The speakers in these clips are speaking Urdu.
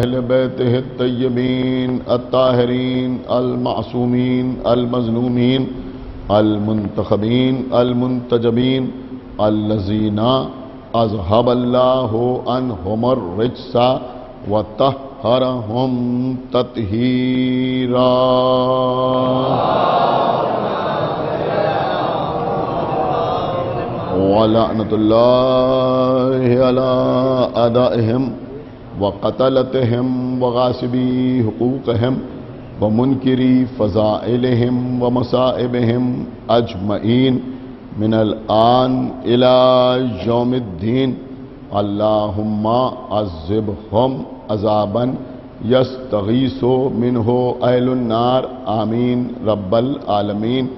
اہل بیتہ الطیبین الطاہرین المعصومین المظلومین المنتخبین المنتجبین الذین اذهب اللہ عنہم الرجس وطہرہم تطہیرا۔ وَلَعْنَةُ اللَّهِ عَلَىٰ أَعْدَائِهِمْ وَقَتَلَتِهِمْ وَغَاصِبِي حُقُوقِهِمْ وَمُنْكِرِي فَضَائِلِهِمْ وَمَصَائِبِهِمْ أَجْمَعِينَ مِنَ الْآنِ إِلَىٰ يَوْمِ الدِّينِ اللهم عذبهم عذابا يستغيث منه أهل النار آمين رب العالمين۔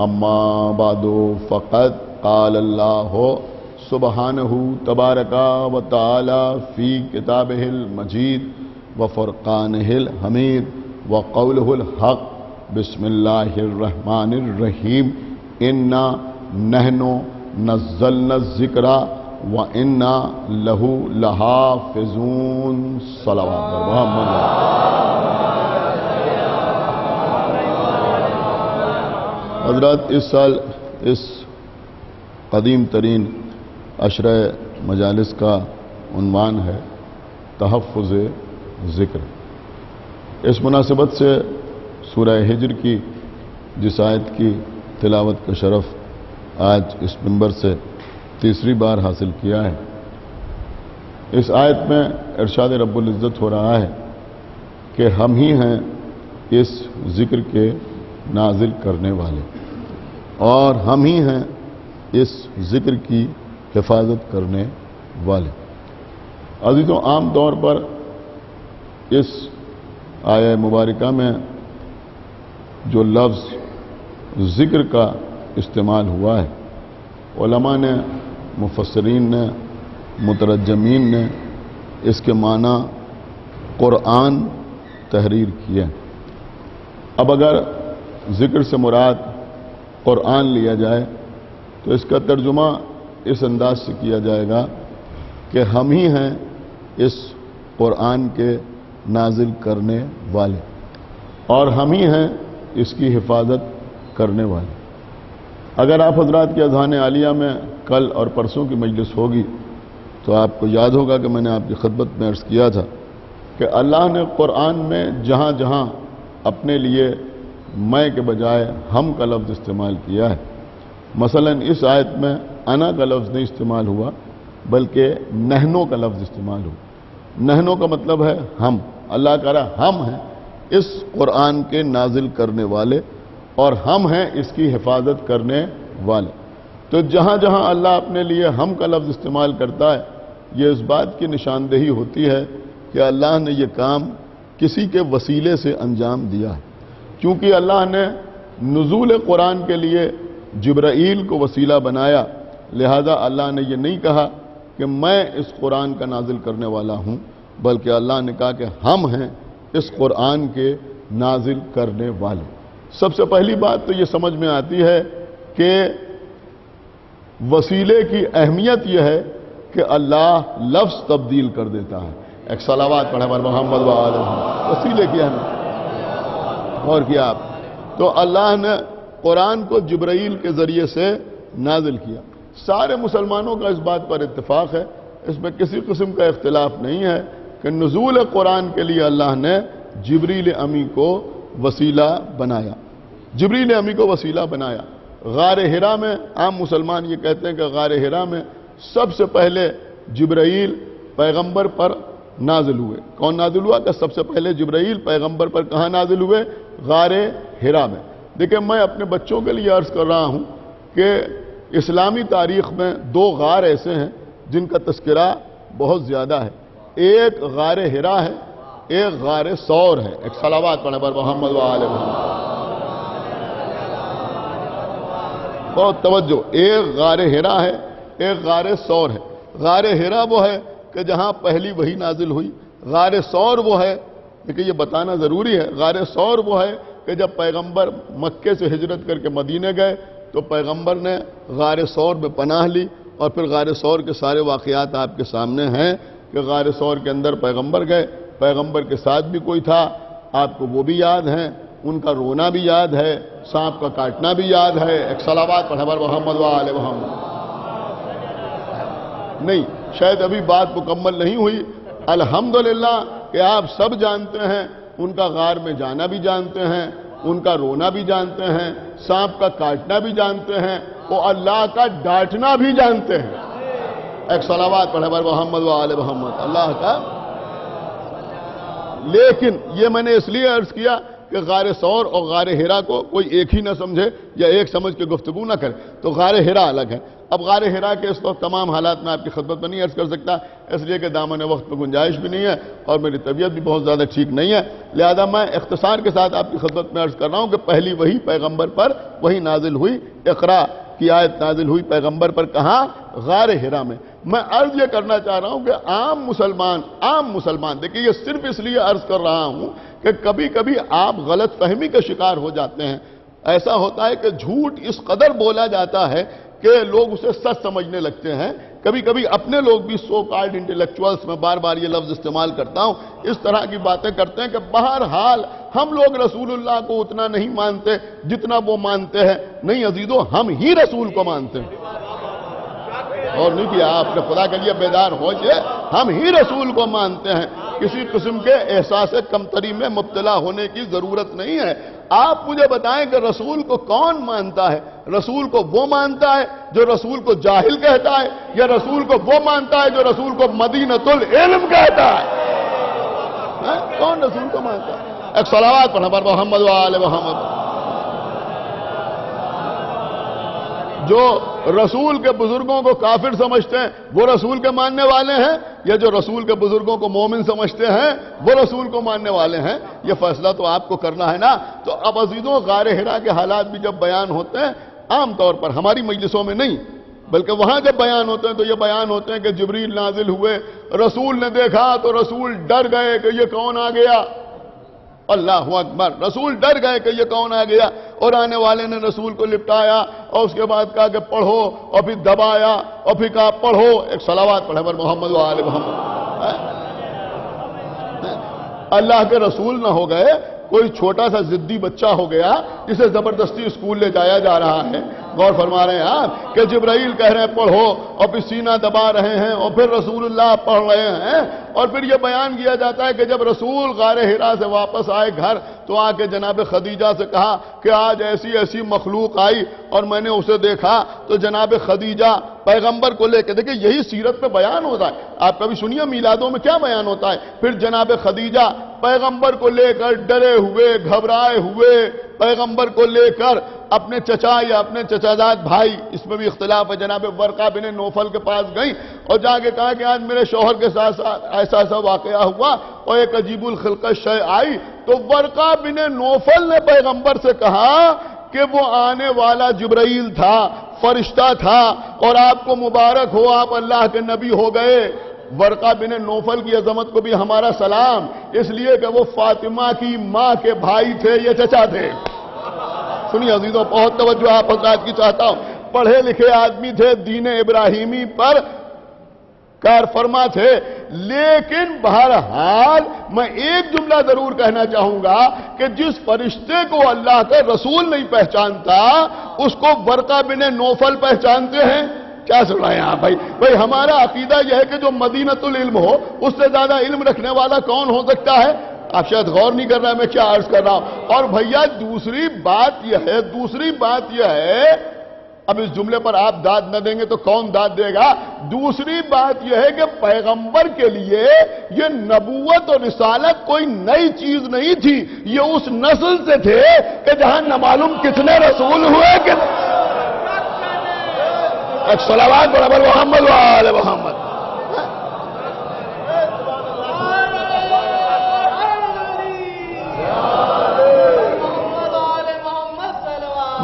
أما بعد فقد قال اللہ سبحانہ تبارک و تعالی فی کتابہ المجید وفرقانہ الحمید وقولہ الحق۔ بسم اللہ الرحمن الرحیم۔ انا نحن نزلنا الذکر وانا لہ لحافظون۔ صلوات محمد۔ حضرات، اس سال اس قدیم ترین عشرہ مجالس کا عنوان ہے تحفظ ذکر۔ اس مناسبت سے سورہ ہجر کی جس آیت کی تلاوت کا شرف آج اس منبر سے تیسری بار حاصل کیا ہے، اس آیت میں ارشاد رب العزت ہو رہا ہے کہ ہم ہی ہیں اس ذکر کے نازل کرنے والے، اور ہم ہی ہیں اس ذکر کی حفاظت کرنے والے۔ عزیزوں، عام طور پر اس آیہ مبارکہ میں جو لفظ ذکر کا استعمال ہوا ہے، علماء نے، مفسرین نے، مترجمین نے اس کے معنی قرآن تحریر کیے۔ اب اگر ذکر سے مراد قرآن لیا جائے تو اس کا ترجمہ اس انداز سے کیا جائے گا کہ ہم ہی ہیں اس قرآن کے نازل کرنے والے، اور ہم ہی ہیں اس کی حفاظت کرنے والے۔ اگر آپ حضرات کے اذہان عالیہ میں کل اور پرسوں کی مجلس ہوگی تو آپ کو یاد ہوگا کہ میں نے آپ کی خدمت میں عرض کیا تھا کہ اللہ نے قرآن میں جہاں جہاں اپنے لیے میں کے بجائے ہم کا لفظ استعمال کیا ہے، مثلا اس آیت میں انا کا لفظ نہیں استعمال ہوا بلکہ نحنو کا لفظ استعمال ہوا۔ نحنو کا مطلب ہے ہم، اللہ کہہ رہا ہم ہیں اس قرآن کے نازل کرنے والے، اور ہم ہیں اس کی حفاظت کرنے والے۔ تو جہاں جہاں اللہ اپنے لیے ہم کا لفظ استعمال کرتا ہے، یہ اس بات کی نشاندہی ہوتی ہے کہ اللہ نے یہ کام کسی کے وسیلے سے انجام دیا ہے۔ کیونکہ اللہ نے نزول قرآن کے لیے جبرائیل کو وسیلہ بنایا، لہذا اللہ نے یہ نہیں کہا کہ میں اس قرآن کا نازل کرنے والا ہوں، بلکہ اللہ نے کہا کہ ہم ہیں اس قرآن کے نازل کرنے والے۔ سب سے پہلی بات تو یہ سمجھ میں آتی ہے کہ وسیلے کی اہمیت یہ ہے کہ اللہ لفظ تبدیل کر دیتا ہے۔ ایک صلوات پڑھیں پر محمد و آلہ محمد۔ وسیلے کی اہمیت اور کیا آپ تو اللہ نے قرآن کو جبرائیل کے ذریعے سے نازل کیا۔ سارے مسلمانوں کا اس بات پر اتفاق ہے، اس میں کسی قسم کا اختلاف نہیں ہے کہ نزول قرآن کے لیے اللہ نے جبریل امی کو وسیلہ بنایا۔ جبریل امی کو وسیلہ بنایا۔ غار حرا میں عام مسلمان یہ کہتے ہیں کہ غار حرا میں سب سے پہلے جبرائیل پیغمبر پر نازل ہوئے۔ کون نازل ہوا؟ کہ سب سے پہلے جبرائیل پیغمبر پر کہاں نازل ہوئے؟ غار حرا میں۔ دیکھیں، میں اپنے بچوں کے لیے عرض کر رہا ہوں کہ اسلامی تاریخ میں دو غار ایسے ہیں جن کا تذکرہ بہت زیادہ ہے۔ ایک غار حرا ہے، ایک غار ثور ہے۔ ایک صلوات پڑھیں پر محمد و آلہ محمد۔ بہت توجہ، ایک غار حرا ہے، ایک غار ثور ہے۔ غار حرا وہ ہے کہ جہاں پہلی وحی نازل ہوئی، غار ثور وہ ہے، لیکن یہ بتانا ضروری ہے، غار ثور وہ ہے کہ جب پیغمبر مکے سے ہجرت کر کے مدینے گئے تو پیغمبر نے غار ثور میں پناہ لی، اور پھر غار ثور کے سارے واقعات آپ کے سامنے ہیں کہ غار ثور کے اندر پیغمبر گئے، پیغمبر کے ساتھ بھی کوئی تھا، آپ کو وہ بھی یاد ہے، ان کا رونا بھی یاد ہے، سانپ کا کاٹنا بھی یاد ہے۔ ایک صلوات پڑھیں بر محمد و آل محمد۔ نہیں، شاید ابھی بات مکمل نہیں ہوئی۔ الحمدللہ کہ آپ سب جانتے ہیں، ان کا غار میں جانا بھی جانتے ہیں، ان کا رونا بھی جانتے ہیں، سانپ کا کاٹنا بھی جانتے ہیں، وہ اللہ کا ڈانٹنا بھی جانتے ہیں۔ ایک صلوات پڑھیں بر محمد و آل محمد۔ اللہ کا، لیکن یہ میں نے اس لیے عرض کیا کہ غار ثور اور غار حرا کو کوئی ایک ہی نہ سمجھے یا ایک سمجھ کے گفتگو نہ کرے، تو غار حرا الگ ہے۔ اب غار حرا کے اس وقت تمام حالات میں آپ کی خدمت میں نہیں عرض کر سکتا، اس لیے کہ دامن وقت میں گنجائش بھی نہیں ہے اور میری طبیعت بھی بہت زیادہ ٹھیک نہیں ہے، لہذا میں اختصار کے ساتھ آپ کی خدمت میں عرض کر رہا ہوں کہ پہلی وہی پیغمبر پر وہی نازل ہوئی، اقرا کی آیت نازل ہوئی پیغمبر پر، کہاں؟ غار حرا میں۔ میں عرض یہ کرنا چاہ رہا ہوں کہ عام مسلمان دیکھیں، یہ صرف اس لیے عرض کر رہا ہوں کہ کبھی کبھی آپ غلط فہمی کا شکار ہو جاتے ہیں۔ ایسا ہوتا ہے کہ جھوٹ اس قدر بولا جاتا ہے کہ لوگ اسے سچ سمجھنے لگتے ہیں۔ کبھی کبھی اپنے لوگ بھی سو کالڈ انٹلیکچوئلز، میں بار بار یہ لفظ استعمال کرتا ہوں، اس طرح کی باتیں کرتے ہیں کہ بہرحال ہم لوگ رسول اللہ کو اتنا نہیں مانتے جتنا وہ مانتے ہیں۔ نہیں عزیزو، ہم ہی رسول کو مانتے ہیں، اور نہیں کیا آپ نے، خدا کے لیے بیدار ہوئیے، ہم ہی رسول کو مانتے ہیں۔ کسی قسم کے احساس کمتری میں مبتلا ہونے کی ضرورت نہیں ہے۔ آپ مجھے بتائیں کہ رسول کو کون مانتا ہے؟ رسول کو وہ مانتا ہے جو رسول کو جاہل کہتا ہے، یا رسول کو وہ مانتا ہے جو رسول کو مدینۃ العلم کہتا ہے؟ کون رسول کو مانتا ہے؟ ایک صلوات پڑھیں بر محمد و آل محمد۔ جو رسول کے بزرگوں کو کافر سمجھتے ہیں وہ رسول کے ماننے والے ہیں، یا جو رسول کے بزرگوں کو مومن سمجھتے ہیں وہ رسول کو ماننے والے ہیں؟ یہ فیصلہ تو آپ کو کرنا ہے نا۔ تو اب عزیزوں، غار حرا کے حالات بھی جب بیان ہوتے ہیں، عام طور پر ہماری مجلسوں میں نہیں بلکہ وہاں جب بیان ہوتے ہیں تو یہ بیان ہوتے ہیں کہ جبریل نازل ہوئے، رسول نے دیکھا تو رسول ڈر گئے کہ یہ کون آ گیا۔ اللہ اکبر، رسول ڈر گئے کہ یہ کون آ گیا، اور آنے والے نے رسول کو لپٹایا اور اس کے بعد کہا کہ پڑھو، اور پھر دبایا اور پھر کہا پڑھو۔ ایک صلوات پڑھے پر محمد و آل محمد۔ اللہ کے رسول نہ ہو گئے، کوئی چھوٹا سا ضدی بچہ ہو گیا جسے زبردستی اسکول لے جایا جا رہا ہے۔ غور فرما رہے ہیں آپ کہ جبرائیل کہہ رہے ہیں پڑھو، اور پھر سینہ دبا رہے ہیں، اور پھر رسول اللہ پڑھ رہے ہیں، اور پھر یہ بیان کیا جاتا ہے کہ جب رسول غار حرا سے واپس آئے گھر تو آ کے جناب خدیجہ سے کہا کہ آج ایسی ایسی مخلوق آئی اور میں نے اسے دیکھا۔ تو جناب خدیجہ پیغمبر کو لے کے، دیکھیں یہی سیرت میں بیان ہوتا ہے، آپ کبھی سنیے میلادوں میں کیا بیان ہوتا ہے۔ پھر جناب خدیجہ پیغمبر کو لے کر ڈرے ہوئے، گھبرائے ہوئے، پیغمبر کو لے کر اپنے چچا یا اپنے چچازاد بھائی، اس میں بھی اختلاف ہے، جناب ورقہ بن نوفل کے پاس گئیں اور جا کے کہا کہ آج میرے شوہر کے ساتھ ایسا ایسا واقعہ ہوا اور ایک عجیب الخلقت شے آئی۔ تو ورقہ بن نوفل نے پیغمبر سے کہا کہ وہ آنے والا جبرائیل تھا، فرشتہ تھا، اور آپ کو مبارک ہو، آپ اللہ کے نبی ہو گئے۔ ورقہ بن نوفل کی عظمت کو بھی ہمارا سلام، اس لیے کہ وہ فاطمہ کی ماں کے بھائی تھے، یہ چچا تھے۔ سنیے عزیزوں، بہت توجہ آپ حضرات کی چاہتا ہوں، پڑھے لکھے آدمی تھے، دین ابراہیمی پر کار فرما تھے، لیکن بہرحال میں ایک جملہ ضرور کہنا چاہوں گا کہ جس فرشتے کو اللہ کا رسول نہیں پہچانتا اس کو ورقہ بن نوفل پہچانتے ہیں۔ کیا سن رہے ہیں آپ بھائی ہمارا عقیدہ یہ ہے کہ جو مدینۃ العلم ہو اس سے زیادہ علم رکھنے والا کون ہو سکتا ہے؟ آپ شاید غور نہیں کر رہے ہیں میں کیا عرض کر رہا ہوں۔ اور بھیا دوسری بات یہ ہے، اب اس جملے پر آپ داد نہ دیں گے تو کون داد دے گا؟ دوسری بات یہ ہے کہ پیغمبر کے لیے یہ نبوت اور رسالت کوئی نئی چیز نہیں تھی، یہ اس نسل سے تھے کہ جہاں نہ معلوم کتنے رسول ہوئے کہ صلوات برابر محمد و آل محمد۔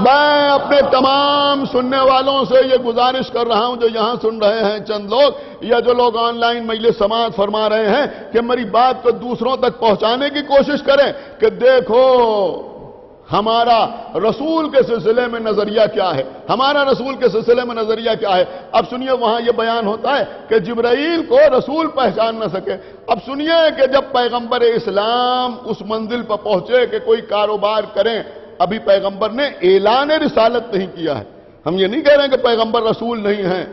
میں اپنے تمام سننے والوں سے یہ گزارش کر رہا ہوں جو یہاں سن رہے ہیں چند لوگ یا جو لوگ آن لائن مجلس سماعت فرما رہے ہیں کہ میری بات کو دوسروں تک پہنچانے کی کوشش کریں کہ دیکھو ہمارا رسول کے سلسلے میں نظریہ کیا ہے، ہمارا رسول کے سلسلے میں نظریہ کیا ہے۔ اب سنیے وہاں یہ بیان ہوتا ہے کہ جبرائیل کو رسول پہچان نہ سکے۔ اب سنیے کہ جب پیغمبر اسلام اس منزل پر پہنچے کہ کوئی کاروبار کریں، ابھی پیغمبر نے اعلان رسالت نہیں کیا ہے۔ ہم یہ نہیں کہہ رہے ہیں کہ پیغمبر رسول نہیں ہیں،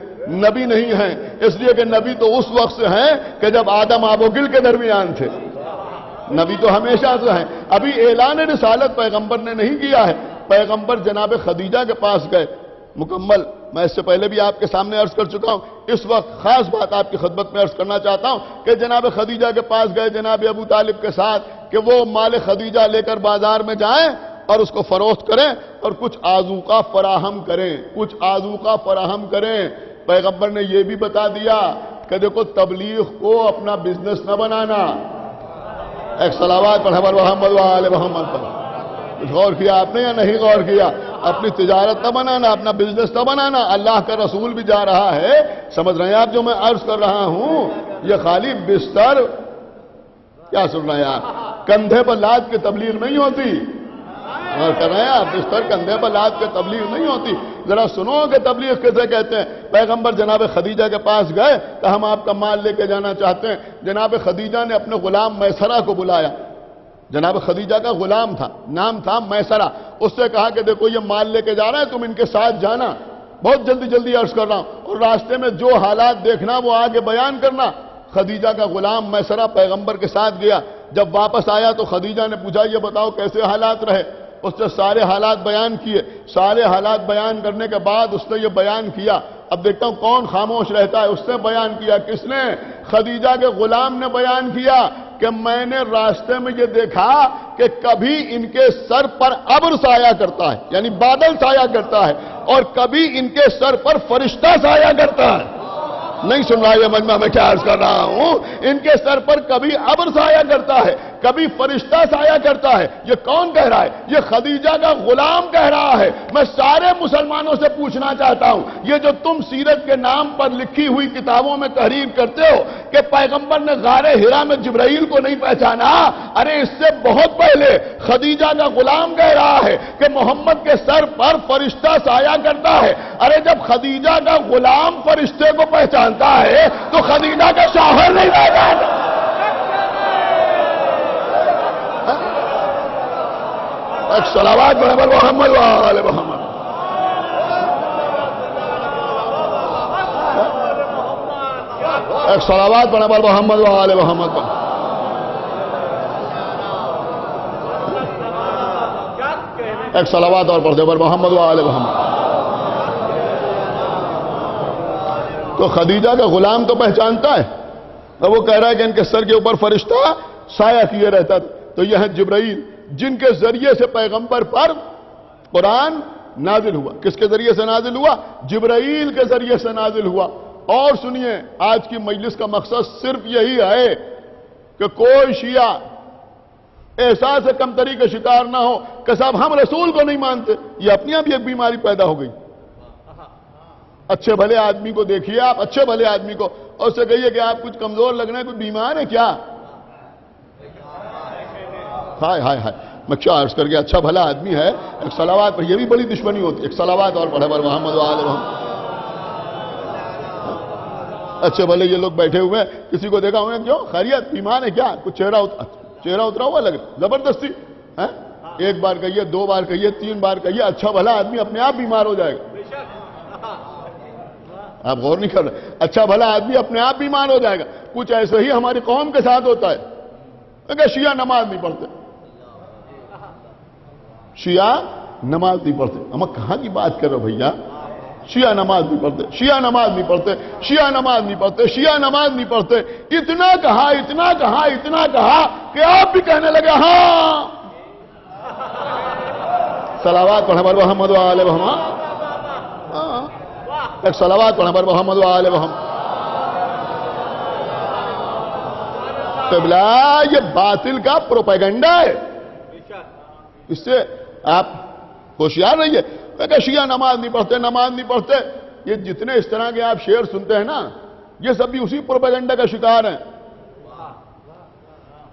نبی نہیں ہیں، اس لیے کہ نبی تو اس وقت سے ہیں کہ جب آدم آب و گل کے درمیان تھے، نبی تو ہمیشہ سے ہیں۔ ابھی اعلان رسالت پیغمبر نے نہیں کیا ہے۔ پیغمبر جناب خدیجہ کے پاس گئے، مکمل میں اس سے پہلے بھی آپ کے سامنے عرض کر چکا ہوں، اس وقت خاص بات آپ کی خدمت میں عرض کرنا چاہتا ہوں کہ جناب خدیجہ کے پاس گئے جناب ابو طالب کے ساتھ کہ وہ مال خدیجہ لے کر بازار میں جائیں اور اس کو فروخت کریں اور کچھ آذوقہ فراہم کریں، کچھ آذوقہ فراہم کریں۔ پیغمبر نے یہ بھی بتا دیا کہ دیکھو تبلیغ کو اپنا بزنس نہ بنانا۔ ایک صلوات پڑھیں محمد و آل محمد پر۔ کچھ غور کیا آپ نے یا نہیں غور کیا؟ اپنی تجارت نہ بنانا، اپنا بزنس نہ بنانا۔ اللہ کا رسول بھی جا رہا ہے، سمجھ رہے ہیں آپ جو میں عرض کر رہا ہوں؟ یہ خالی بستر، کیا سن رہے ہیں آپ؟ کندھے پر لاد کے تبلیغ نہیں ہوتی۔ اور کر رہے ہیں آپ، بستر کندھے پر لاد کے تبلیغ نہیں ہوتی۔ ذرا سنو کہ تبلیغ کیسے کہتے ہیں۔ پیغمبر جناب خدیجہ کے پاس گئے کہ ہم آپ کا مال لے کے جانا چاہتے ہیں۔ جناب خدیجہ نے اپنے غلام میسرہ کو بلایا، جناب خدیجہ کا غلام تھا، نام تھا میسرہ۔ اس سے کہا کہ دیکھو یہ مال لے کے جا رہا ہے، تم ان کے ساتھ جانا، بہت جلدی جلدی عرض کر رہا ہوں، اور راستے میں جو حالات دیکھنا وہ آگے بیان کرنا۔ خدیجہ کا غلام میسرہ پیغمبر کے ساتھ گیا۔ جب واپس آیا تو خدیجہ نے پوچھا یہ بتاؤ کیسے حالات رہے؟ اس نے سارے حالات بیان کیے۔ سارے حالات بیان کرنے کے بعد اس نے یہ بیان کیا، اب دیکھتا ہوں کون خاموش رہتا ہے۔ اس نے بیان کیا، کس نے؟ خدیجہ کے غلام نے بیان کیا کہ میں نے راستے میں یہ دیکھا کہ کبھی ان کے سر پر ابر سایہ کرتا ہے، یعنی بادل سایہ کرتا ہے، اور کبھی ان کے سر پر فرشتہ سایہ کرتا ہے۔ نہیں سن رہا یہ مجمع میں کیا عرض کر رہا ہوں؟ ان کے سر پر کبھی ابر سایہ کرتا ہے، کبھی فرشتہ سایہ کرتا ہے۔ یہ کون کہہ رہا ہے؟ یہ خدیجہ کا غلام کہہ رہا ہے۔ میں سارے مسلمانوں سے پوچھنا چاہتا ہوں، یہ جو تم سیرت کے نام پر لکھی ہوئی کتابوں میں تحریر کرتے ہو کہ پیغمبر نے غار حرا میں جبرائیل کو نہیں پہچانا، ارے اس سے بہت پہلے خدیجہ کا غلام کہہ رہا ہے کہ محمد کے سر پر فرشتہ سایہ کرتا ہے۔ ارے جب خدیجہ کا غلام فرشتے کو پہچانتا ہے تو خدیجہ کا شوہر نہیں پہچانتا۔ ایک صلوات برابر محمد و آل محمد۔ ایک صلوات برابر محمد و آل محمد۔ ایک صلوات اور پڑھتے پر محمد و آل محمد۔ تو خدیجہ کا غلام تو پہچانتا ہے، اور وہ کہہ رہا ہے کہ ان کے سر کے اوپر فرشتہ سایہ کیے رہتا تھا۔ تو یہ ہے جبرائیل، جن کے ذریعے سے پیغمبر پر قرآن نازل ہوا۔ کس کے ذریعے سے نازل ہوا؟ جبرائیل کے ذریعے سے نازل ہوا۔ اور سنیے، آج کی مجلس کا مقصد صرف یہی ہے کہ کوئی شیعہ احساس کمتری کا شکار نہ ہو کہ صاحب ہم رسول کو نہیں مانتے۔ یہ اپنی آپ ایک بیماری پیدا ہو گئی۔ اچھے بھلے آدمی کو دیکھیے آپ، اچھے بھلے آدمی کو، اور اسے کہیے کہ آپ کچھ کمزور لگ رہے ہیں، کوئی بیمار ہے کیا؟ ہائے ہائے ہائے، میں کیا عرض کر کے اچھا بھلا آدمی ہے، ایک صلوات پر، یہ بھی بڑی دشمنی ہوتی ہے۔ ایک صلوات اور پڑھے پر محمد و آل محمد۔ اچھے بھلے یہ لوگ بیٹھے ہوئے ہیں، کسی کو دیکھا ہوئے کیوں خیریت، بیمار ہے کیا؟ کچھ چہرہ اترا ہوا لگ رہا زبردستی، ایک بار کہیے، دو بار کہیے، تین بار کہیے، اچھا بھلا آدمی اپنے آپ بیمار ہو جائے گا۔ آپ غور نہیں کر رہے، اچھا بھلا آدمی اپنے آپ بیمار ہو جائے گا۔ کچھ ایسے ہی ہماری قوم کے ساتھ ہوتا ہے کہ شیعہ نماز نہیں پڑھتے، شیعہ نماز نہیں پڑھتے۔ ہم کہاں کی بات کر رہے ہو بھیا؟ شیعہ نماز نہیں پڑھتے، شیعہ نماز نہیں پڑھتے، شیعہ نماز نہیں پڑھتے، شیعہ نماز نہیں پڑھتے۔ اتنا کہا، اتنا کہا، اتنا کہا کہ آپ بھی کہنے لگے ہاں۔ صلوات پڑھیں پر محمد و آل محمد۔ ایک صلوات پڑھیں پر محمد و آل محمد۔ قبلہ یہ باطل کا پروپیگنڈا ہے، اس سے آپ ہوشیار رہیے۔ کہ شیعہ نماز نہیں پڑھتے، نماز نہیں پڑھتے، یہ جتنے اس طرح کے آپ شعر سنتے ہیں نا، یہ سب بھی اسی پروپیگنڈا کا شکار ہیں،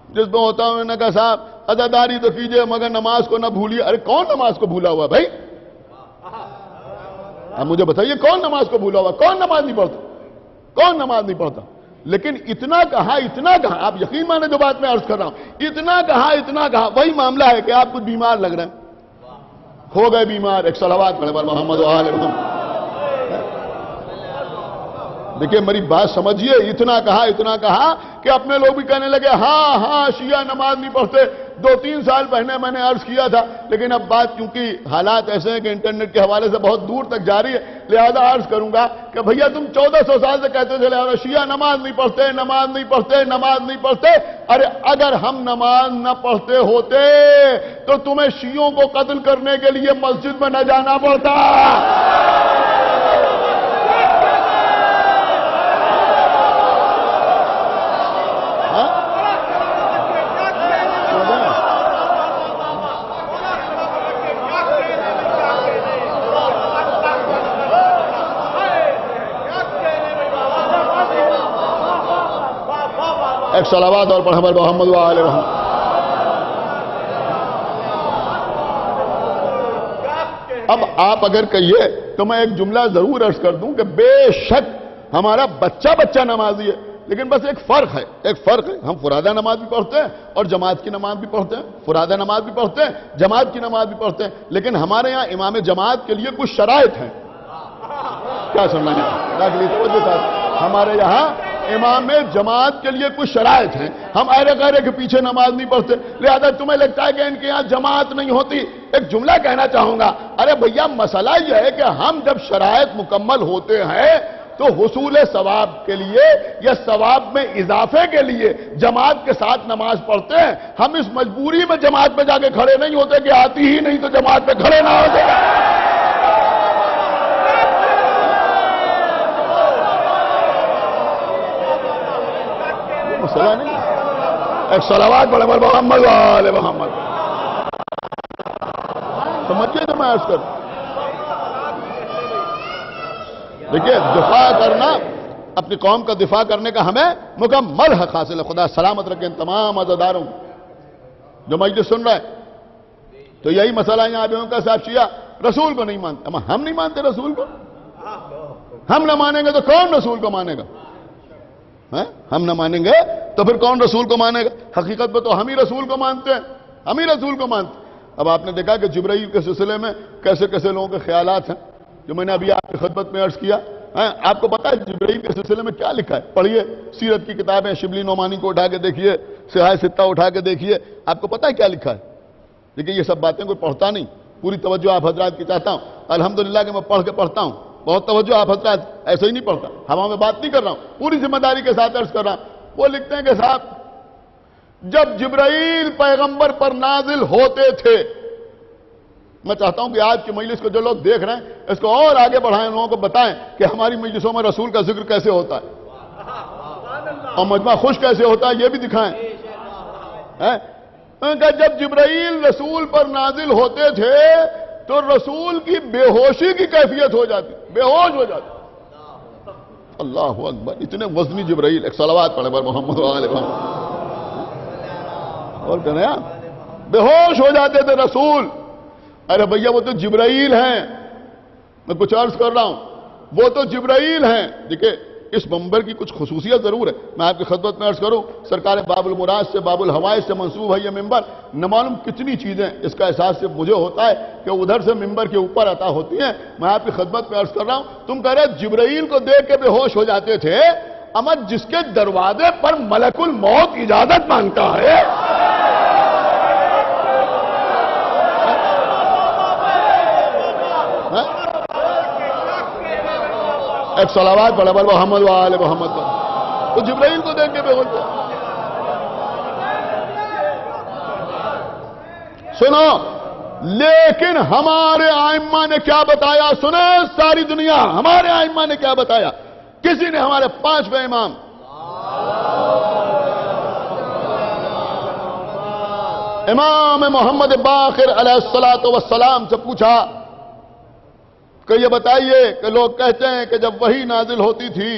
جس میں ہوتا ہوں انہوں نے کہا صاحب عزاداری تو کیجئے مگر نماز کو نہ بھولیے. ارے کون نماز کو بھولا ہوا بھائی؟ اب مجھے بتائیے کون نماز کو بھولا ہوا؟ کون نماز نہیں پڑھتا؟ کون نماز نہیں پڑھتا؟ لیکن اتنا کہا آپ یقین مانے جو بات میں عرض کر رہا ہوں، اتنا کہا وہی معاملہ ہے کہ آپ کچھ بیمار لگ رہے ہیں، ہو گئے بیمار، ایک صلوات پڑھے پر محمد و آل محمد. دیکھیں میری بات سمجھیے، اتنا کہا کہ اپنے لوگ بھی کہنے لگے ہاں شیعہ نماز نہیں پڑھتے. 2-3 سال پہلے میں نے عرض کیا تھا، لیکن اب بات کیونکہ حالات ایسے ہیں کہ انٹرنیٹ کے حوالے سے بہت دور تک جاری ہے، لہذا عرض کروں گا کہ بھیا تم 1400 سال سے کہتے تھے لہذا شیعہ نماز نہیں پڑھتے. ارے اگر ہم نماز نہ پڑھتے ہوتے تو تمہیں شیعوں کو قتل کرنے کے لیے مسجد میں نہ جانا پڑتا. ایک صلوات اور پڑھ ہمارے محمد و آل محمد. اب آپ اگر کہیے تو میں ایک جملہ ضرور عرض کر دوں کہ بے شک ہمارا بچہ نمازی ہے، لیکن بس ایک فرق ہے. ہم فرادہ نماز بھی پڑھتے ہیں اور جماعت کی نماز بھی پڑھتے ہیں، فرادہ نماز بھی پڑھتے ہیں، جماعت کی نماز بھی پڑھتے ہیں، لیکن ہمارے یہاں امام جماعت کے لیے کچھ شرائط ہیں. کیا سننا ہے؟ ہمارے یہاں امام جماعت کے لیے کچھ شرائط ہیں. ہم ایرے کے پیچھے نماز نہیں پڑھتے، لہذا تمہیں لگتا ہے کہ ان کے یہاں جماعت نہیں ہوتی. ایک جملہ کہنا چاہوں گا، ارے بھیا مسئلہ یہ ہے کہ ہم جب شرائط مکمل ہوتے ہیں تو حصول ثواب کے لیے یا ثواب میں اضافے کے لیے جماعت کے ساتھ نماز پڑھتے ہیں. ہم اس مجبوری میں جماعت میں جا کے کھڑے نہیں ہوتے کہ آتی ہی نہیں تو جماعت میں کھڑے نہ ہوتے. مسئلہ نہیں. ایک صلوات پڑھے پر محمد و آل محمد. سمجھئے جو میں عرض کر. دیکھئے دفاع کرنا، اپنی قوم کا دفاع کرنے کا ہمیں مکمل حق حاصل ہے. خدا سلامت رکھیں تمام عزاداروں جو مجلس سن رہا ہے. تو یہی مسئلہ یہاں بھی کا صاحب شیعہ رسول کو نہیں مانتے. اما ہم نہیں مانتے رسول کو. ہم نہ مانیں گے تو کون رسول کو مانے گا؟ ہم نہ مانیں گے تو پھر کون رسول کو مانے گا؟ حقیقت میں تو ہم ہی رسول کو مانتے ہیں، ہم ہی رسول کو مانتے ہیں. اب آپ نے دیکھا کہ جبرائیل کے سلسلے میں کیسے لوگوں کے خیالات ہیں جو میں نے ابھی آپ کی خدمت میں عرض کیا. آپ کو پتا ہے جبرائیل کے سلسلے میں کیا لکھا ہے؟ پڑھیے سیرت کی کتابیں، شبلی نعمانی کو اٹھا کے دیکھیے، صحاح ستہ اٹھا کے دیکھیے، آپ کو پتا ہے کیا لکھا ہے؟ دیکھیے یہ سب باتیں کوئی پڑھتا نہیں. پوری توجہ آپ حضرات کی چاہتا ہوں. الحمدللہ کہ میں پڑھ کے پڑھتا ہوں، بہت توجہ آپ حضرات. ایسے ہی نہیں پڑھتا، ہوا میں بات نہیں کر رہا ہوں، پوری ذمہ داری کے ساتھ عرض کر رہا ہوں. وہ لکھتے ہیں کہ صاحب جب جبرائیل پیغمبر پر نازل ہوتے تھے، میں چاہتا ہوں کہ آج کی مجلس کو جو لوگ دیکھ رہے ہیں اس کو اور آگے بڑھائیں، لوگوں کو بتائیں کہ ہماری مجلسوں میں رسول کا ذکر کیسے ہوتا ہے اور مجمع خوش کیسے ہوتا ہے، یہ بھی دکھائیں. جب جبرائیل رسول پر نازل ہوتے تھے تو رسول کی بے ہوشی کی کیفیت ہو جاتی، بے ہوش ہو جاتی. اللہ اکبر، اتنے وزنی جبرائیل. ایک صلوات پڑھے پر محمد و آل محمد. اور کہنا بے ہوش ہو جاتے تھے رسول. ارے بھیا وہ تو جبرائیل ہیں، میں کچھ عرض کر رہا ہوں، وہ تو جبرائیل ہیں. دیکھیں اس منبر کی کچھ خصوصیت ضرور ہے، میں آپ کی خدمت میں عرض کروں. سرکار باب المراد سے، باب الحوائج سے منسوب ہے یہ منبر. نہ معلوم کتنی چیزیں اس کا احساس صرف مجھے ہوتا ہے کہ ادھر سے منبر کے اوپر عطا ہوتی ہیں. میں آپ کی خدمت میں عرض کر رہا ہوں. تم کہہ رہے جبرائیل کو دیکھ کے بے ہوش ہو جاتے تھے، اما جس کے دروازے پر ملک الموت اجازت مانگتا ہے، ایک صلوات پڑھے پر محمد و آل محمد پر. تو جبرائیل کو دیکھ کے بے ہوش. سنو لیکن ہمارے ائمہ نے کیا بتایا؟ سنو ساری دنیا، ہمارے ائمہ نے کیا بتایا؟ کسی نے ہمارے 5ویں امام امام محمد باقر علیہ السلام سے پوچھا کہ یہ بتائیے کہ لوگ کہتے ہیں کہ جب وحی نازل ہوتی تھی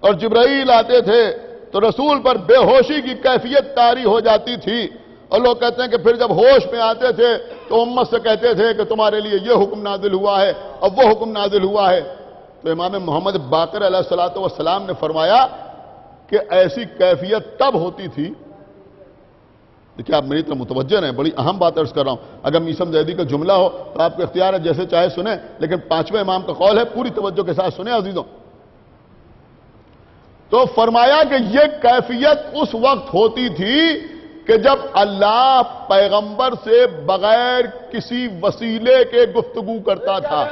اور جبرائیل آتے تھے تو رسول پر بے ہوشی کی کیفیت طاری ہو جاتی تھی، اور لوگ کہتے ہیں کہ پھر جب ہوش میں آتے تھے تو امت سے کہتے تھے کہ تمہارے لیے یہ حکم نازل ہوا ہے اور وہ حکم نازل ہوا ہے. تو امام محمد باقر علیہ الصلوۃ والسلام نے فرمایا کہ ایسی کیفیت تب ہوتی تھی. دیکھیں آپ میری طرف متوجہ رہیں، بڑی اہم بات عرض کر رہا ہوں. اگر میثم زیدی کا جملہ ہو تو آپ کو اختیار ہے جیسے چاہے سنیں، لیکن پانچویں امام کا قول ہے، پوری توجہ کے ساتھ سنیں عزیزوں. تو فرمایا کہ یہ کیفیت اس وقت ہوتی تھی کہ جب اللہ پیغمبر سے بغیر کسی وسیلے کے گفتگو کرتا تھا.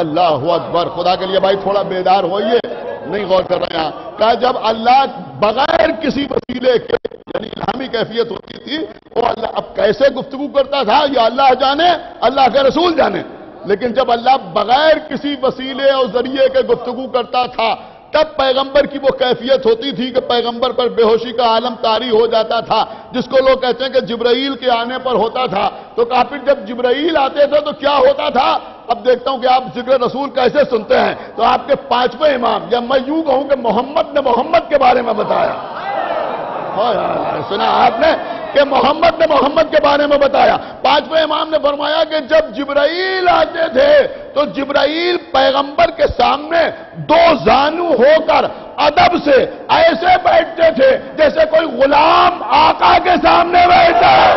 اللہ اکبر. خدا کے لیے بھائی تھوڑا بیدار ہوئیے، نہیں غور کر رہے ہیں. کہ جب اللہ بغیر کسی وسیلے کے یعنی الہامی کیفیت ہوتی تھی، وہ اللہ اب کیسے گفتگو کرتا تھا یہ اللہ جانے، اللہ کے رسول جانے. لیکن جب اللہ بغیر کسی وسیلے اور ذریعے کے گفتگو کرتا تھا تب پیغمبر کی وہ کیفیت ہوتی تھی کہ پیغمبر پر بے ہوشی کا عالم طاری ہو جاتا تھا، جس کو لوگ کہتے ہیں کہ جبرائیل کے آنے پر ہوتا تھا. تو کافر جب جبرائیل آتے تھے تو کیا ہوتا تھا؟ اب دیکھتا ہوں کہ آپ ذکر رسول کیسے سنتے ہیں. تو آپ کے پانچویں امام، یا میں یوں کہوں کہ محمد نے محمد کے بارے میں بتایا. سنا آپ نے کہ محمد نے محمد کے بارے میں بتایا. پانچویں امام نے فرمایا کہ جب جبرائیل آتے تھے تو جبرائیل پیغمبر کے سامنے دو زانو ہو کر ادب سے ایسے بیٹھتے تھے جیسے کوئی غلام آقا کے سامنے بیٹھتا ہے.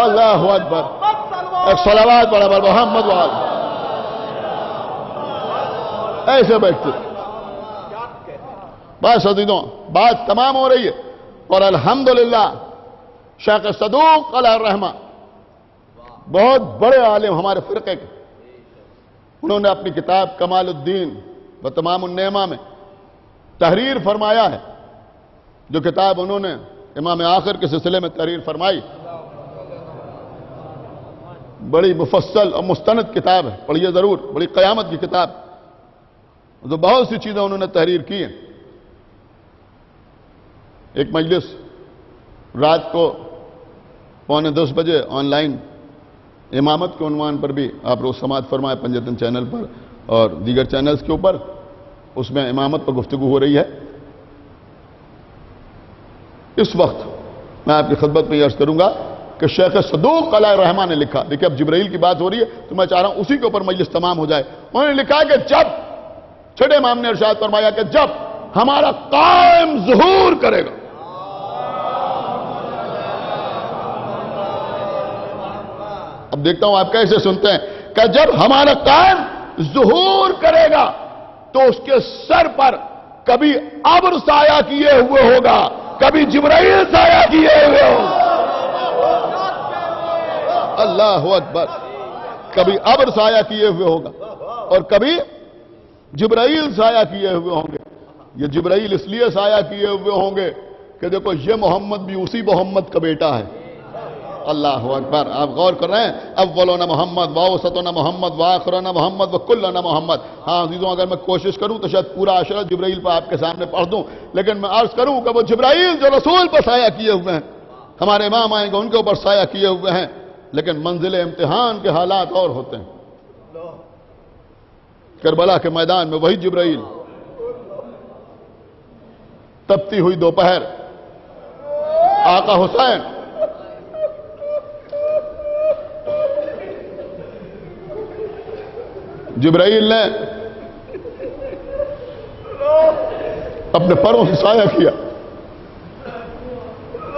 اللہ اکبر. ایک صلوات پڑھا بر محمد وآلہ. ایسے بیٹھتے. بس عزیزوں بات تمام ہو رہی ہے. اور الحمدللہ شیخ صدوق علیہ الرحمہ بہت بڑے عالم ہمارے فرقے کے، انہوں نے اپنی کتاب کمال الدین و تمام النعمہ میں تحریر فرمایا ہے. جو کتاب انہوں نے امام آخر کے سلسلے میں تحریر فرمائی، بڑی مفصل اور مستند کتاب ہے، پڑھیے ضرور. بڑی قیامت کی کتاب. تو بہت سی چیزیں انہوں نے تحریر کی ہیں. ایک مجلس رات کو 9:45 بجے آن لائن امامت کے عنوان پر بھی آپ روز سماعت فرمائے پنجتن چینل پر اور دیگر چینلز کے اوپر، اس میں امامت پر گفتگو ہو رہی ہے. اس وقت میں آپ کی خدمت میں یہ عرض کروں گا کہ شیخ صدوق علیہ الرحمہ نے لکھا. دیکھیں اب جبرائیل کی بات ہو رہی ہے تو میں چاہ رہا ہوں اسی کے اوپر مجلس تمام ہو جائے. انہوں نے لکھا کہ جب چھٹے امام نے ارشاد فرمایا کہ جب ہمارا قائم ظہور کرے گا، اب دیکھتا ہوں آپ کیسے سنتے ہیں کہ جب ہمارا قائم ظہور کرے گا تو اس کے سر پر کبھی ابر سایہ کیے ہوئے ہوگا، کبھی جبرائیل سایہ کیے ہوئے ہوگا. اللہ اکبر. کبھی ابر سایہ کیے ہوئے ہوگا اور کبھی جبرائیل سایہ کیے ہوئے ہوں گے. یہ جبرائیل اس لیے سایہ کیے ہوئے ہوں گے کہ دیکھو یہ محمد بھی اسی محمد کا بیٹا ہے. اللہ اکبر. آپ غور کر رہے ہیں، اولنا محمد واوسطنا محمد واخرنا محمد وکلنا محمد. ہاں عزیزوں اگر میں کوشش کروں تو شاید پورا عشرہ جبرائیل پر آپ کے سامنے پڑھ دوں، لیکن میں عرض کروں کہ وہ جبرائیل جو رسول پر سایہ کیے ہوئے ہیں، ہمارے امام آئیں گے ان کے اوپر سایہ کیے ہوئے ہیں، لیکن منزل امتحان کے حالات اور ہوتے ہیں. کربلا کے میدان میں وہی جبرائیل، تپتی ہوئی دوپہر، آقا حسین جبرائیل نے اپنے پروں سے سایہ کیا.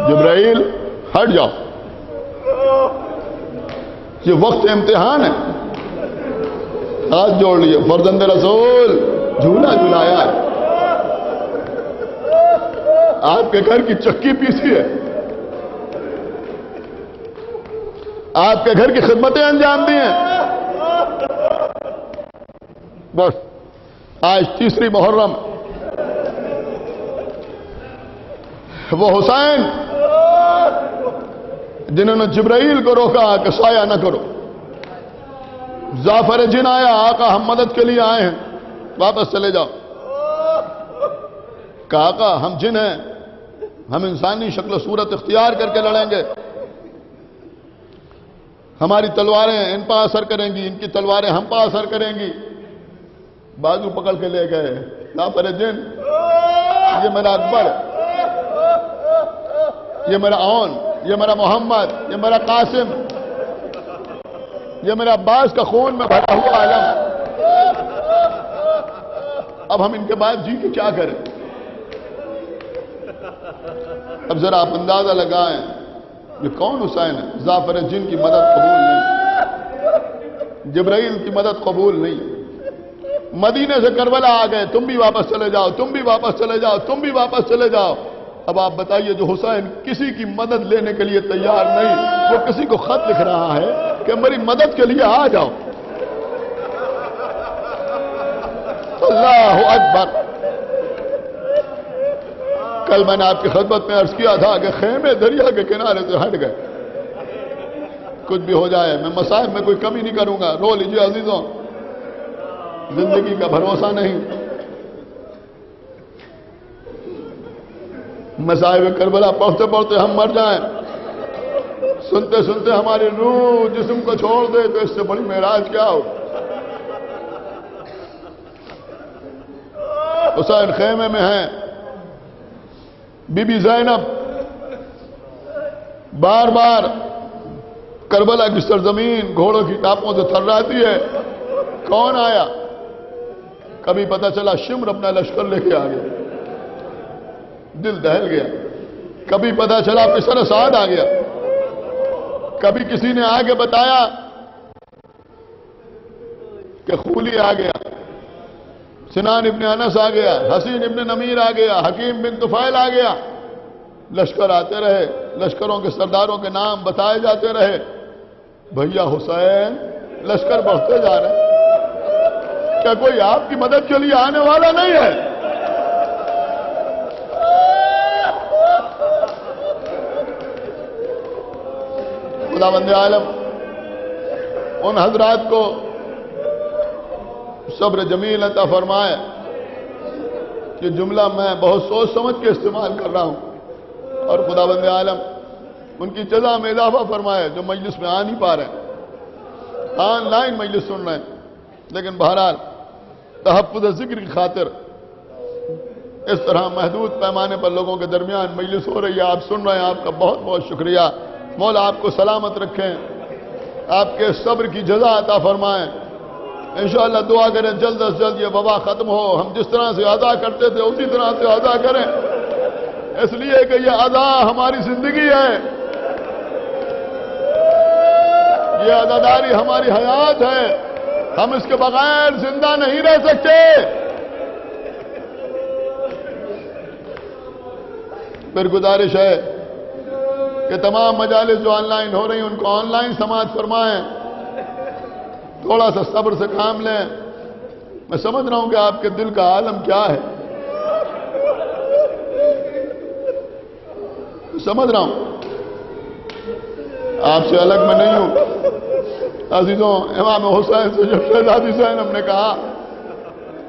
جبرائیل ہٹ جاؤ، یہ وقت امتحان ہے. ہاتھ جوڑ لیے، فرزند رسول جھولا جھلایا ہے. آپ کے گھر کی چکی پیسی ہے، آپ کے گھر کی خدمتیں انجام دی ہیں. بس آج تیسری محرم، وہ حسین جنہوں نے جبرائیل کو روکا کہ سایہ نہ کرو. زعفر جن آیا، آقا ہم مدد کے لیے آئے ہیں، واپس چلے جاؤ. کہا آقا ہم جن ہیں، ہم انسانی شکل و صورت اختیار کر کے لڑیں گے. ہماری تلواریں ان پر اثر کریں گی، ان کی تلواریں ہم پر اثر کریں گی. بازو پکڑ کے لے گئے. زعفر جن یہ میرا اکبر، یہ میرا اون، یہ میرا محمد، یہ میرا قاسم، یہ میرا عباس کا خون میں بھرا ہوا عالم۔ اب ہم ان کے بعد جی کے کیا کریں؟ اب ذرا آپ اندازہ لگائیں یہ کون حسین ہے؟ ظافر جن کی مدد قبول نہیں، جبرائیل کی مدد قبول نہیں، مدینے سے کربلا آ گئے، تم بھی واپس چلے جاؤ، تم بھی واپس چلے جاؤ، تم بھی واپس چلے جاؤ۔ اب آپ بتائیے جو حسین کسی کی مدد لینے کے لیے تیار نہیں، وہ کسی کو خط لکھ رہا ہے کہ میری مدد کے لیے آ جاؤ۔ اللہ اکبر۔ کل میں نے آپ کی خدمت میں عرض کیا تھا کہ خیمے دریا کے کنارے سے ہٹ گئے، کچھ بھی ہو جائے میں مصائب میں کوئی کمی نہیں کروں گا۔ رو لیجیے عزیزوں، زندگی کا بھروسہ نہیں، مصائب کربلا پڑھتے پڑھتے ہم مر جائیں، سنتے سنتے ہماری روح جسم کو چھوڑ دے تو اس سے بڑی معراج کیا ہو۔ حسین خیمے میں ہیں، بی بی زینب بار بار کربلا کی سرزمین گھوڑوں کی ٹاپوں سے تھراتی ہے، کون آیا؟ کبھی پتہ چلا شمر اپنا لشکر لے کے آ گیا، دل دہل گیا۔ کبھی پتہ چلا پسر اسعد آ گیا، کبھی کسی نے آگے بتایا کہ خولی آ گیا، سنان ابن انس آ گیا، حسین ابن نمیر آ گیا، حکیم بن طفیل آ گیا۔ لشکر آتے رہے، لشکروں کے سرداروں کے نام بتائے جاتے رہے۔ بھیا حسین لشکر بڑھتے جا رہے ہیں، کیا کوئی آپ کی مدد کے لیے آنے والا نہیں ہے؟ خداوند عالم ان حضرات کو صبر جمیل عطا فرمائے۔ یہ جملہ میں بہت سوچ سمجھ کے استعمال کر رہا ہوں، اور خداوند عالم ان کی جزا میں اضافہ فرمائے جو مجلس میں آ نہیں پا رہے ہیں، آن لائن مجلس سن رہے ہیں، لیکن بہرحال تحفظ ذکر کی خاطر اس طرح محدود پیمانے پر لوگوں کے درمیان مجلس ہو رہی ہے، آپ سن رہے ہیں، آپ کا بہت بہت شکریہ۔ مولا آپ کو سلامت رکھیں، آپ کے صبر کی جزا عطا فرمائیں۔ انشاءاللہ دعا کریں جلد از جلد یہ وبا ختم ہو، ہم جس طرح سے ادا کرتے تھے اسی طرح سے ادا کریں، اس لیے کہ یہ ادا ہماری زندگی ہے، یہ اداداری ہماری حیات ہے، ہم اس کے بغیر زندہ نہیں رہ سکتے۔ پھر گزارش ہے کہ تمام مجالس جو آن لائن ہو رہی ہیں ان کو آن لائن سماعت فرمائیں، تھوڑا سا صبر سے کام لیں۔ میں سمجھ رہا ہوں کہ آپ کے دل کا عالم کیا ہے، سمجھ رہا ہوں، آپ سے الگ میں نہیں ہوں۔ عزیزوں، امام حسین سے جب شہزادی زینب نے کہا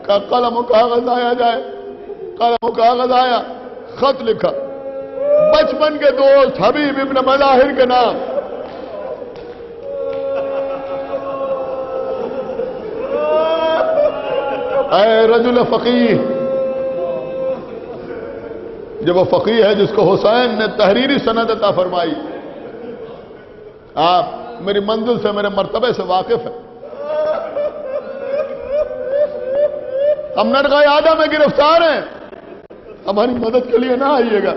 کہ قلم و کاغذ آیا جائے، قلم و کاغذ آیا، خط لکھا، بچپن کے دوست حبیب ابن مظاہر کے نام، اے رجل فقیہ، جب وہ فقیہ ہے جس کو حسین نے تحریری سند عطا فرمائی، آپ میری منزل سے میرے مرتبے سے واقف ہیں، ہم نرغہ آدم میں گرفتار ہیں، ہماری مدد کے لیے نہ آئیے گا۔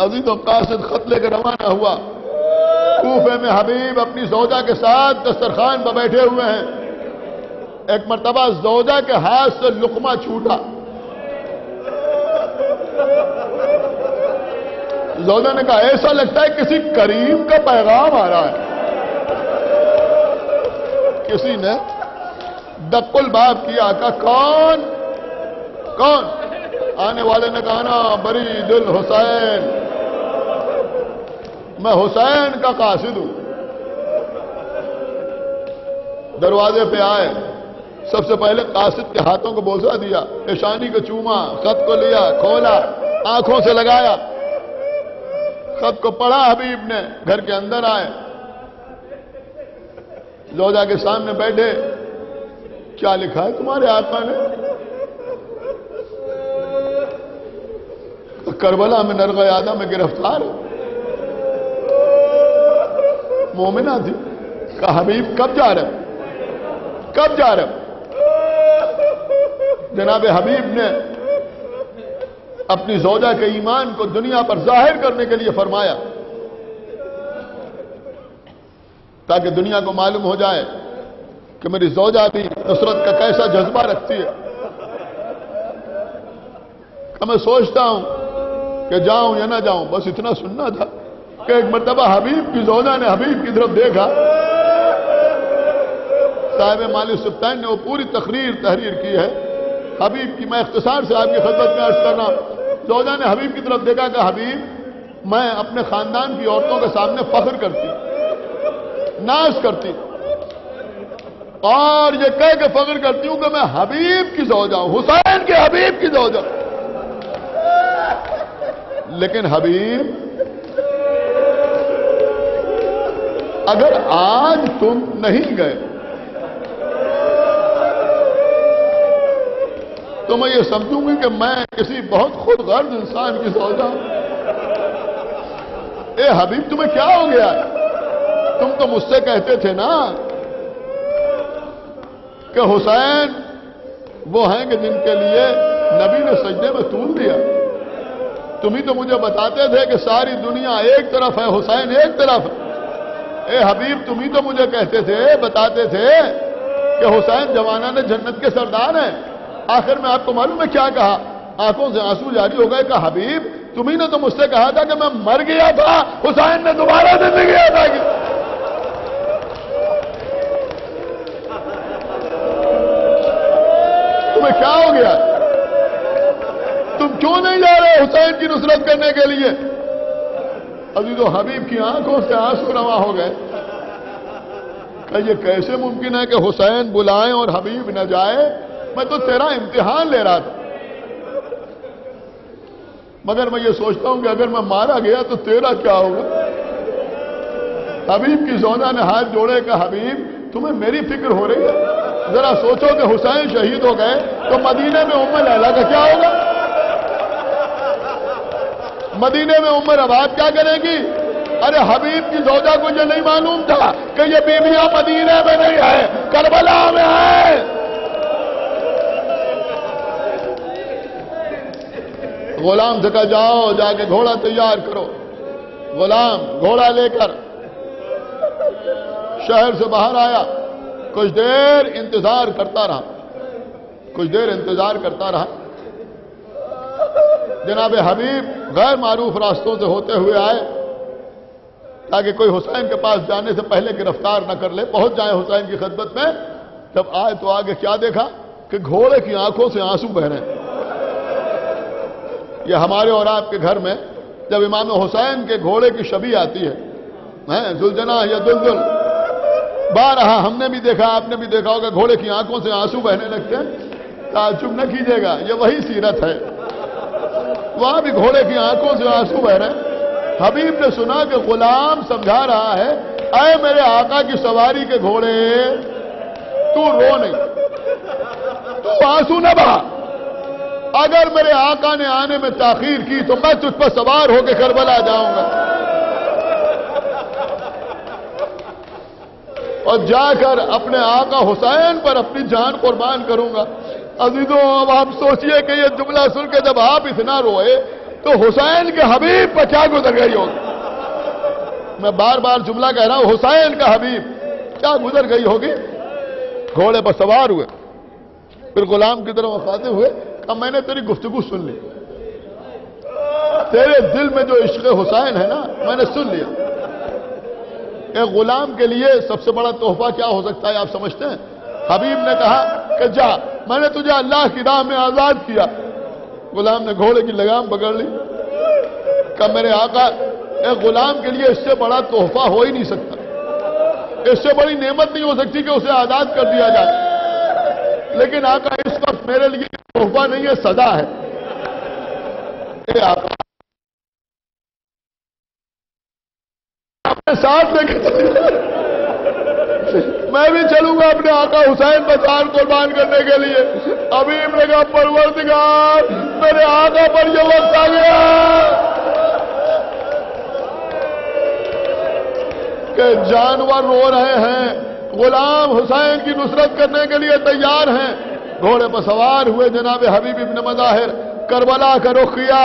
عزیز و قاصد خط لے کے روانہ ہوا، کوفے میں حبیب اپنی زوجہ کے ساتھ دسترخوان پر بیٹھے ہوئے ہیں، ایک مرتبہ زوجہ کے ہاتھ سے لقمہ چھوٹا، زوجہ نے کہا ایسا لگتا ہے کسی کریم کا پیغام آ رہا ہے۔ کسی نے دق الباب کیا، کہا کون کون؟ آنے والے نے کہا نا برید الحسین، میں حسین کا قاصد ہوں۔ دروازے پہ آئے، سب سے پہلے قاصد کے ہاتھوں کو بوسہ دیا، پیشانی کو چوما، خط کو لیا، کھولا، آنکھوں سے لگایا، خط کو پڑھا حبیب نے، گھر کے اندر آئے، زوجہ کے سامنے بیٹھے، کیا لکھا ہے تمہارے آقا نے؟ کربلا میں نرغہ یادہ میں گرفتار مومنہ تھی. کہا حبیب کب جا رہے کب جا رہے؟ جناب حبیب نے اپنی زوجہ کے ایمان کو دنیا پر ظاہر کرنے کے لیے فرمایا تاکہ دنیا کو معلوم ہو جائے کہ میری زوجہ بھی نصرت کا کیسا جذبہ رکھتی ہے. کہ میں سوچتا ہوں کہ جاؤں یا نہ جاؤں، بس اتنا سننا تھا کہ ایک مرتبہ حبیب کی زوجہ نے حبیب کی طرف دیکھا. صاحب مالی سبطین نے وہ پوری تحریر کی ہے حبیب کی. میں اختصار سے آپ کی خدمت میں عرض کر رہا ہوں. زوجہ نے حبیب کی طرف دیکھا کہ حبیب میں اپنے خاندان کی عورتوں کے سامنے فخر کرتی، ناز کرتی اور یہ کہہ کے فخر کرتی ہوں کہ میں حبیب کی زوجہ ہوں، حسین کے حبیب کی زوجہ. لیکن حبیب اگر آج تم نہیں گئے تو میں یہ سمجھوں گی کہ میں کسی بہت خود غرض انسان کی زوجہ ہوں. اے حبیب تمہیں کیا ہو گیا؟ تم تو مجھ سے کہتے تھے نا کہ حسین وہ ہیں کہ جن کے لیے نبی نے سجدے میں طول دیا. تم ہی تو مجھے بتاتے تھے کہ ساری دنیا ایک طرف ہے، حسین ایک طرف ہے. اے حبیب تم ہی تو مجھے کہتے تھے، بتاتے تھے کہ حسین جوانان جنت کے سردار ہیں. آخر میں آپ کو معلوم ہے کیا کہا؟ آنکھوں سے آنسو جاری ہو گئے کہ حبیب تم ہی نے تو مجھ سے کہا تھا کہ میں مر گیا تھا، حسین نے دوبارہ زندگی عطا کی. تمہیں کیا ہو گیا؟ تم کیوں نہیں جا رہے حسین کی نصرت کرنے کے لیے؟ عزیزو حبیب کی آنکھوں سے آنسو رواں ہو گئے کہ یہ کیسے ممکن ہے کہ حسین بلائیں اور حبیب نہ جائے؟ میں تو تیرا امتحان لے رہا تھا، مگر میں یہ سوچتا ہوں کہ اگر میں مارا گیا تو تیرا کیا ہوگا؟ حبیب کی زوجہ نے ہاتھ جوڑے کہ حبیب تمہیں میری فکر ہو رہی ہے؟ ذرا سوچو کہ حسین شہید ہو گئے تو مدینے میں ام لیلا کا کیا ہوگا؟ مدینے میں ام رباب کیا کرے گی؟ ارے حبیب کی زوجہ کو یہ نہیں معلوم تھا کہ یہ بیویاں مدینے میں نہیں ہے، کربلا میں ہے. غلام سے کہا جاؤ جا کے گھوڑا تیار کرو. غلام گھوڑا لے کر شہر سے باہر آیا. کچھ دیر انتظار کرتا رہا. جناب حبیب غیر معروف راستوں سے ہوتے ہوئے آئے تاکہ کوئی حسین کے پاس جانے سے پہلے گرفتار نہ کر لے، پہنچ جائیں حسین کی خدمت میں. جب آئے تو آگے کیا دیکھا کہ گھوڑے کی آنکھوں سے آنسو بہ رہے ہیں. یہ ہمارے اور آپ کے گھر میں جب امام حسین کے گھوڑے کی شبیہ آتی ہے، ذوالجناح یا دلدل، بارہا ہم نے بھی دیکھا، آپ نے بھی دیکھا ہوگا، گھوڑے کی آنکھوں سے آنسو بہنے لگتے ہیں. تعجب نہ کیجیے گا، یہ وہی سیرت ہے. وہاں بھی گھوڑے کی آنکھوں سے آنسو بہ رہے ہیں. حبیب نے سنا کہ غلام سمجھا رہا ہے، اے میرے آقا کی سواری کے گھوڑے تو رو نہیں، تو آنسو نہ بہا. اگر میرے آقا نے آنے میں تاخیر کی تو میں تجھ پر سوار ہو کے کربلا جاؤں گا اور جا کر اپنے آقا حسین پر اپنی جان قربان کروں گا. عزیزوں اب آپ سوچئے کہ یہ جملہ سن کے جب آپ اتنا روئے تو حسین کے حبیب پر کیا گزر گئی ہوگی؟ میں بار بار جملہ کہہ رہا ہوں، حسین کا حبیب کیا گزر گئی ہوگی؟ گھوڑے پر سوار ہوئے، پھر غلام کی طرف مخاطب ہوئے. اب میں نے تیری گفتگو سن لی، تیرے دل میں جو عشق حسین ہے نا میں نے سن لیا. ایک غلام کے لیے سب سے بڑا تحفہ کیا ہو سکتا ہے آپ سمجھتے ہیں؟ حبیب نے کہا کہ جا، میں نے تجھے اللہ کی راہ میں آزاد کیا. غلام نے گھوڑے کی لگام پکڑ لی. کہ میرے آقا ایک غلام کے لیے اس سے بڑا تحفہ ہو ہی نہیں سکتا، اس سے بڑی نعمت نہیں ہو سکتی کہ اسے آزاد کر دیا جائے. لیکن آقا اس وقت میرے لیے تحفہ نہیں ہے، سزا ہے. اے آقا اپنے ساتھ لے کے میں بھی چلوں گا اپنے آقا حسین پر جان قربان کرنے کے لیے. حبیب نے کہا پروردگار میرے آقا پر یہ وقت آ گیا کہ جانور رو رہے ہیں، غلام حسین کی نصرت کرنے کے لیے تیار ہیں. گھوڑے پر سوار ہوئے جناب حبیب ابن مظاہر کربلا کا رخ کیا.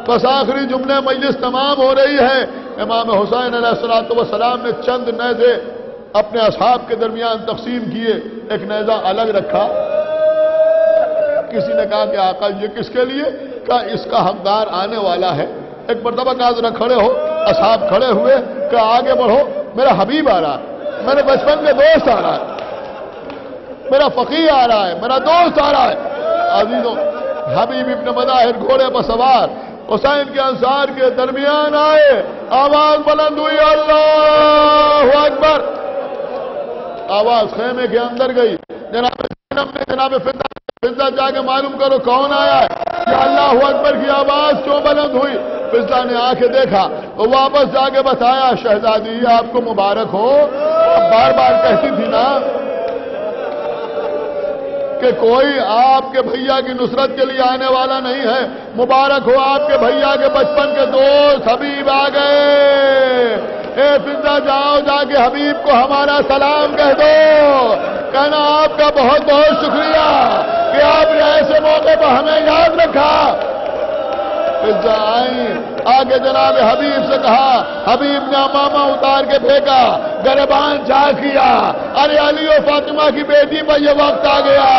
بس آخری جملے مجلس تمام ہو رہی ہے. امام حسین علیہ السلام نے چند نیزے اپنے اصحاب کے درمیان تقسیم کیے. ایک نیزہ الگ رکھا. کسی نے کہا کہ آقا یہ کس کے لیے؟ کہا اس کا حقدار آنے والا ہے. ایک مرتبہ کہا ذرا کھڑے ہو. اصحاب کھڑے ہوئے کہ آگے بڑھو، میرا حبیب آ رہا ہے، میرے بچپن کے دوست آ رہا ہے، میرا فقیہ آ رہا ہے، میرا دوست آ رہا ہے. عزیزوں، حبیب ابن مظاہر گھوڑے پر سوار حسین کے انصار کے درمیان آئے. آواز بلند ہوئی اللہ اکبر. آواز خیمے کے اندر گئی. جناب فضہ جا کے معلوم کرو کون آیا ہے. کہ اللہ اکبر کی آواز کیوں بلند ہوئی؟ فضہ نے آ کے دیکھا، وہ واپس جا کے بتایا شہزادی آپ کو مبارک ہو. بار بار کہتی تھی نا کہ کوئی آپ کے بھیا کی نصرت کے لیے آنے والا نہیں ہے. مبارک ہو آپ کے بھیا کے بچپن کے دوست حبیب آ گئے. اے فضہ جاؤ جا کے حبیب کو ہمارا سلام کہہ دو. کہنا آپ کا بہت بہت شکریہ کہ آپ نے ایسے موقع پر ہمیں یاد رکھا. فضہ آئی، آگے جناب حبیب سے کہا. حبیب نے امامہ اتار کے پھینکا، گریبان جا کیا. ارے علی و فاطمہ کی بیٹی پر یہ وقت آ گیا.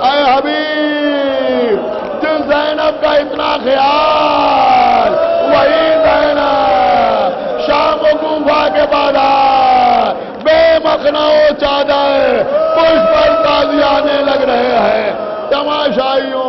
اے حبیب جس زینب کا اتنا خیال، وہی زینب شام و کوفہ کے بازار بے مخنا و چادر پشت پر تازیانے لگ رہے ہیں. تماشائیوں